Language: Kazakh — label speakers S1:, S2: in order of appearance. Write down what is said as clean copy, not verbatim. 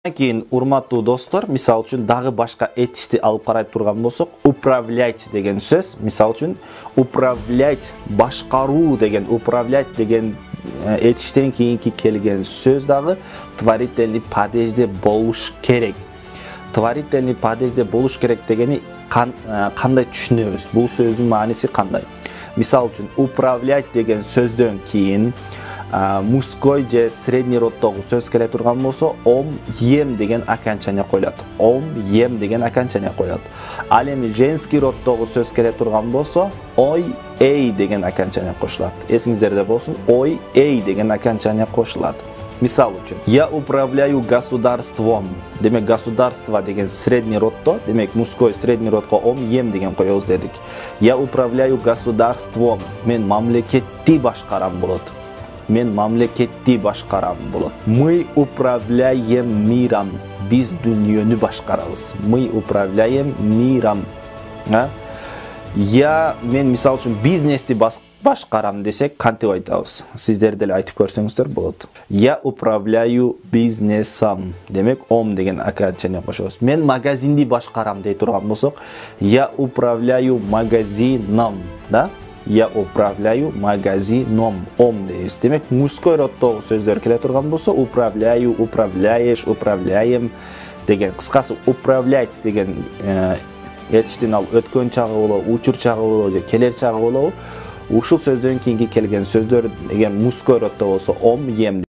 S1: Кейін урматтуу достор, мисал үчүн дагы башка этишти алып карай турган болсок, управлять деген сөз, мисал үчүн управлять, башкаруу деген, управлять деген этиштен кийинки келген сөз дагы творительный падежде болуш керек. Творительный падежде болуш керек дегени кандай түшүнөбүз? Бул сөздүн мааниси кандай? Мисал үчүн управлять деген сөздөн кийин мужской же средний роддогу сөз келе турган болсо, ом ем деген окончание коюлат. Ом ем деген окончание коюлат. Ал эми женский роддогу сөз келе турган болсо, ой эй деген окончание кошулат. Эсиңиздерде болсун, ой эй деген окончание кошулат. Мисал үчүн, я управляю государством. Демек государство деген средний роддо, демек мужской средний родго ом ем деген коебуз дедик. Я управляю государством. Мен мамлекетти башкарам болот. Мен мамлекетти башкарам болот. Мы управляем миром. Биз дүйнөнү башкарабыз. Мы управляем миром. Мен мисал үчүн бизнести башкарам десек, кантип айтабыз? Сиздер деле айтып көрсөңүздөр болот. Я управляю бизнесом. Демек, ом деген окончание кошобуз. Мен магазинди башкарам дей турган болсок, я управляю магазином, да? Я управляю магазином. Ом дейбиз. Демек, мужской роддогу сөздөр келе турган болсо, управляю, управляешь, управляем деген. Кыскасы, управлять деген этиштин ал өткөн чагы болобу, учур чагы болобу, же келер чагы болобу. Ушул сөздөн кийинки келген сөздөр эгер мужской роддо болсо, ом ем